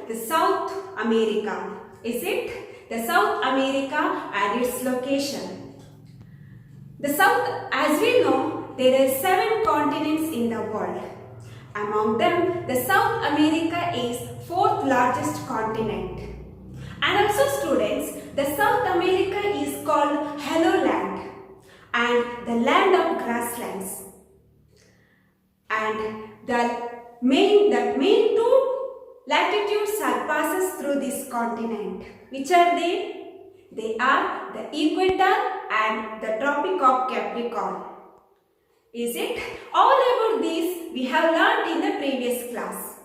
the South America. Is it? The South America and its location. The South, as we know, there are 7 continents in the world. Among them, the South America is 4th largest continent. And also students, the South America is called Hello Land and the land of grasslands. And the main 2 latitudes passes through this continent. Which are they? They are the equator and the Tropic of Capricorn. Is it? All about this we have learned in the previous class.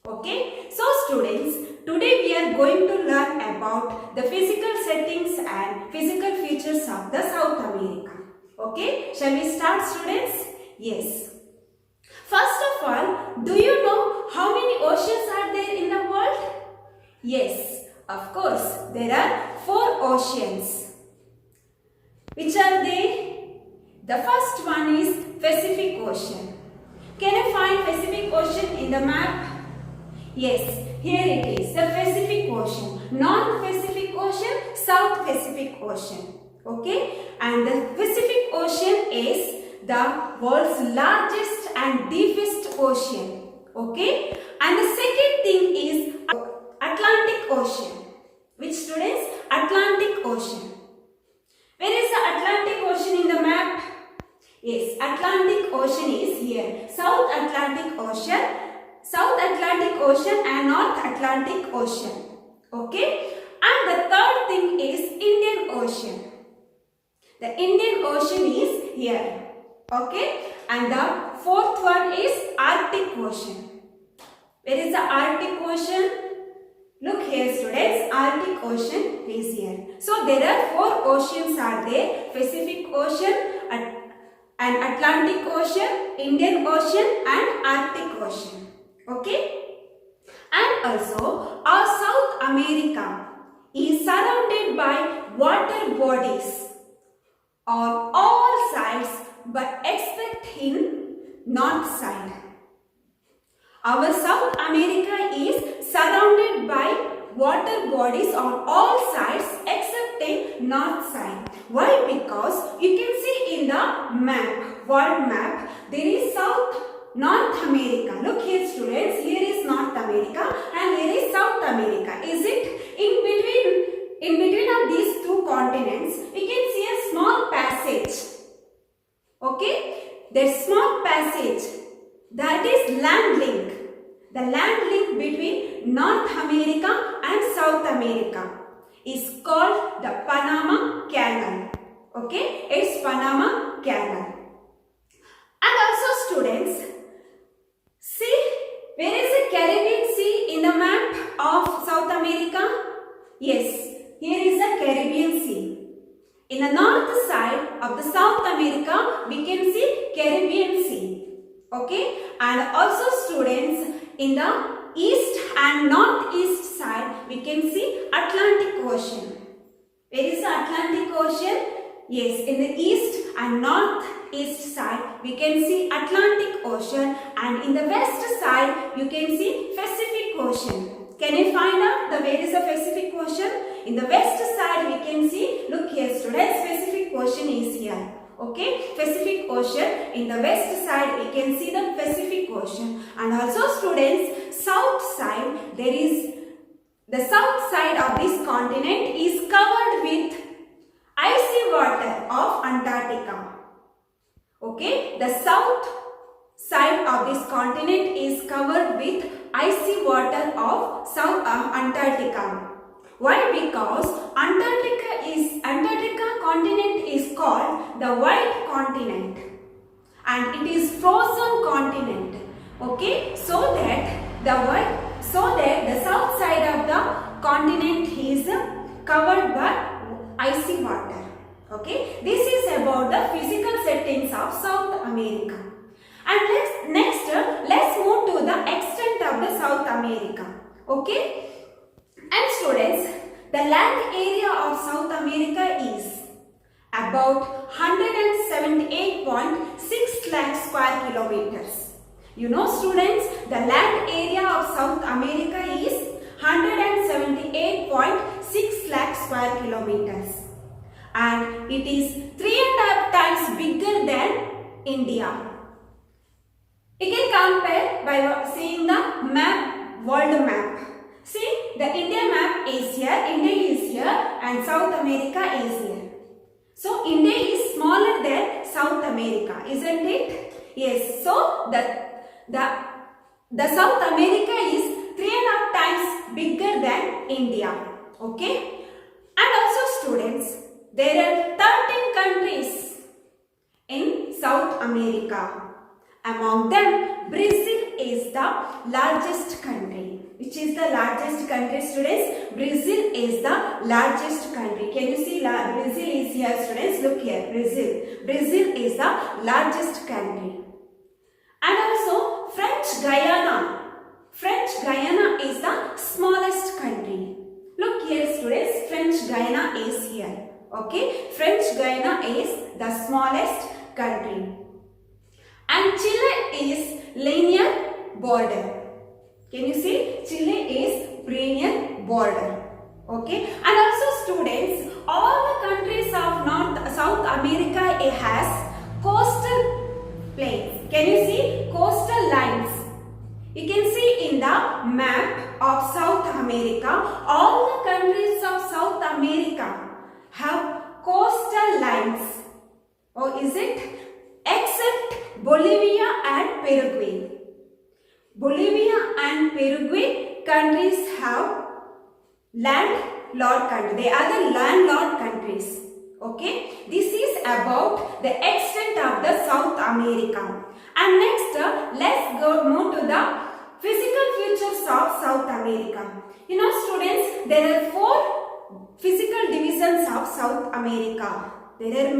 Okay. So students, today we are going to learn about the physical settings and physical features of the South America. Okay. Shall we start, students? Yes. First of all, do you know how many oceans are there in the world? Yes, of course, there are 4 oceans. Which are they? The first one is Pacific Ocean. Can you find Pacific Ocean in the map? Yes, here it is, the Pacific Ocean. North Pacific Ocean, South Pacific Ocean. Okay, and the Pacific Ocean is the world's largest and deepest ocean. Okay, and the second thing is Atlantic Ocean. Which students? Atlantic Ocean. Where is the Atlantic Ocean in the map? Yes, Atlantic Ocean is here. South Atlantic Ocean and North Atlantic Ocean. Okay, and the third thing is Indian Ocean. The Indian Ocean is here. Okay, and the fourth one is Arctic Ocean. Where is the Arctic Ocean? Look here, students, Arctic Ocean is here. So there are 4 oceans are there: Pacific Ocean, and Atlantic Ocean, Indian Ocean and Arctic Ocean. Okay, and also our South America is surrounded by water bodies on all sides, but except in north side. Our South America is surrounded by water bodies on all sides except in north side. Why? Because you can see in the map, world map, there is North America. Look here, students, here is North America and here is South America. Is it? In between of these 2 continents, we can see a small passage. Okay, that small passage, that is land link. The land link between North America and South America is called the Panama Canal. Okay, it's Panama Canal. And also students, see, where is the Caribbean Sea in the map of South America? Yes, here is the Caribbean Sea. In the north side of the South America, we can see Caribbean Sea. Okay, and also students, in the east and northeast side, we can see Atlantic Ocean. Where is the Atlantic Ocean? Yes, in the east and northeast side, we can see Atlantic Ocean, and in the west side, you can see Pacific Ocean. Can you find out where is the Pacific Ocean? In the west side, we can see, look here students, Pacific Ocean is here. Okay, Pacific Ocean. In the west side, we can see the Pacific Ocean. And also students, south side, there is, the south side of this continent is covered with icy water of Antarctica. Okay, the south side of this continent is covered with icy water of Antarctica. Why? Because Antarctica continent is called the white continent and it is frozen continent. Okay, so that the south side of the continent is covered by icy water. Okay, this is about the physical settings of South America. And let's move to the extent of the South America. Okay, and students, the land area of South America is about 178.6 lakh square kilometers. You know students, the land area of South America is square kilometers, and it is 3.5 times bigger than India. You can compare by seeing the map, world map. See, the India map is here, India is here, and South America is here. So, India is smaller than South America, isn't it? Yes. So, the South America is 3.5 times bigger than India. Okay. And also, students, there are 13 countries in South America. Among them, Brazil is the largest country. Which is the largest country, students? Brazil is the largest country. Can you see Brazil is here, students? Look here, Brazil. Brazil is the largest country. And also French Guyana. French Guyana is the smallest country. Look here, students. French Guyana is here. Okay. French Guyana is the smallest country. And Chile is linear border. Can you see? Chile is linear border. Okay. And also, students, all the countries of South America has coastal plains. Can you see? Coastal lines. You can see in the map of South America, all the countries of South America have coastal lines. Oh, is it? Except Bolivia and Paraguay. Bolivia and Paraguay countries have landlocked countries. They are the landlocked countries. Okay. This is about the extent of the South America. And next, let's move to the physical features of South America. You know, students, there are 4 physical divisions of South America. There are 4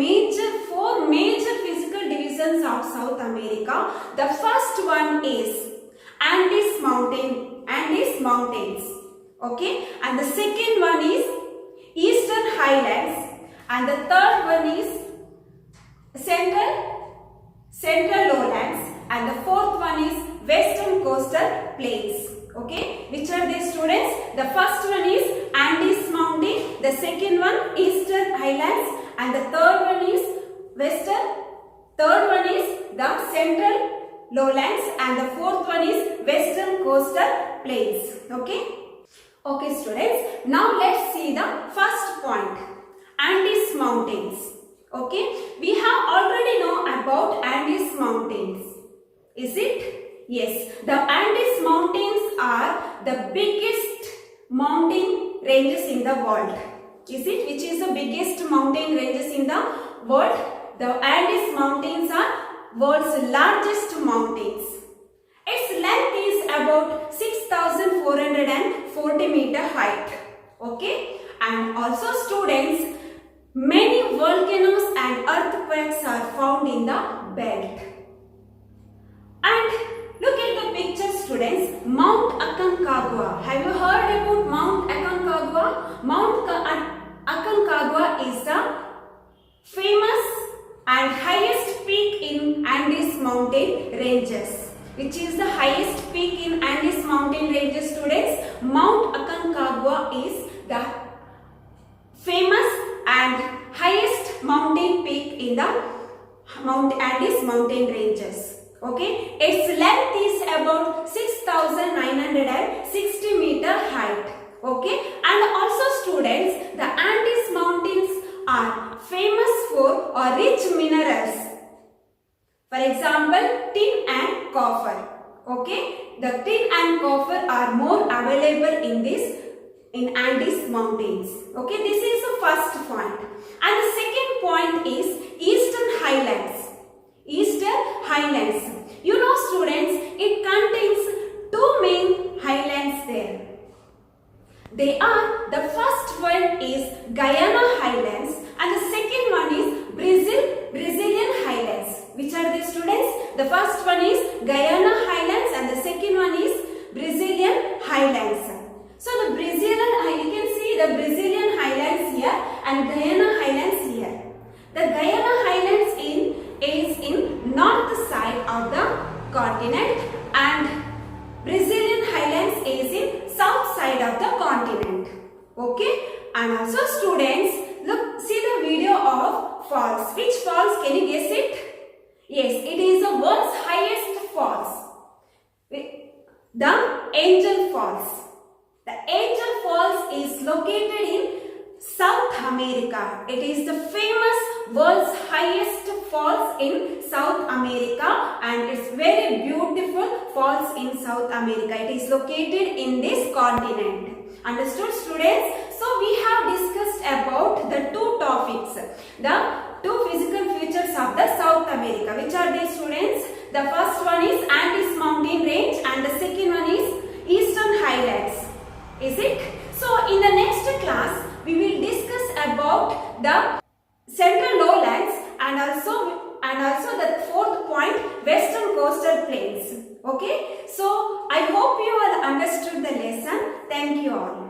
major physical divisions of South America. The first one is Andes Mountains. Okay. And the second one is Eastern Highlands. And the third one is Central Lowlands. And the fourth one is Western Coastal Plains. Okay. Which are they, students? The first one is Andes Mountain. The second one Eastern Highlands. And the third one is the Central Lowlands, and the fourth one is Western Coastal Plains. Okay. Okay, students. Now let's see the first point. Andes Mountains. Okay. We have already know about Andes Mountains. Is it? Yes. The Andes Mountains are the biggest mountain ranges in the world. Is it? Which is the biggest mountain ranges in the world? The Andes Mountains are world's largest mountains. Its length is about 6,440 meter height. Okay. And also, students, many volcanoes and earthquakes are found in the belt. And look at the picture, students. Mount Aconcagua. Have you heard about Mount Aconcagua? Mount Aconcagua is the famous and highest peak in Andes mountain ranges. Which is the highest peak in Andes mountain ranges, students? Mount Aconcagua is the famous and highest mountain peak in the Andes mountain ranges. Okay. Its length is about 6,960 meter height. Okay. And also, students, the Andes mountains are famous for rich minerals. For example, tin and copper. Okay. The tin and copper are more available in Andes mountains. Okay. This is the first point. And the second point is Eastern Highlands. Eastern Highlands. You know, students, it contains 2 main highlands there. They are, the first one is Guyana Highlands and the second one is Brazilian Highlands. Which are the, students? The first one is Guyana Highlands and the second one is Brazilian Highlands. So the you can see the Brazilian Highlands here and Guyana Highlands here. The Guyana Highlands is in north side of the continent and Brazilian Highlands is in south side of the continent. Okay. And also students, look, see the video of falls. Which falls? Can you guess it? Yes, it is the world's highest falls. The Angel Falls. The Angel Falls is located in South America. It is the famous world's highest falls in South America, and it's very beautiful falls in South America. It is located in this continent. Understood, students? So we have discussed about the two topics, the two physical features of the South America. Which are they, students? The first one is Andes mountain range and the second one is Eastern Highlands. Is it? So in the next class we will discuss about the central lowlands and also the fourth point, western coastal plains. Okay, so I hope you all understood the lesson. Thank you all.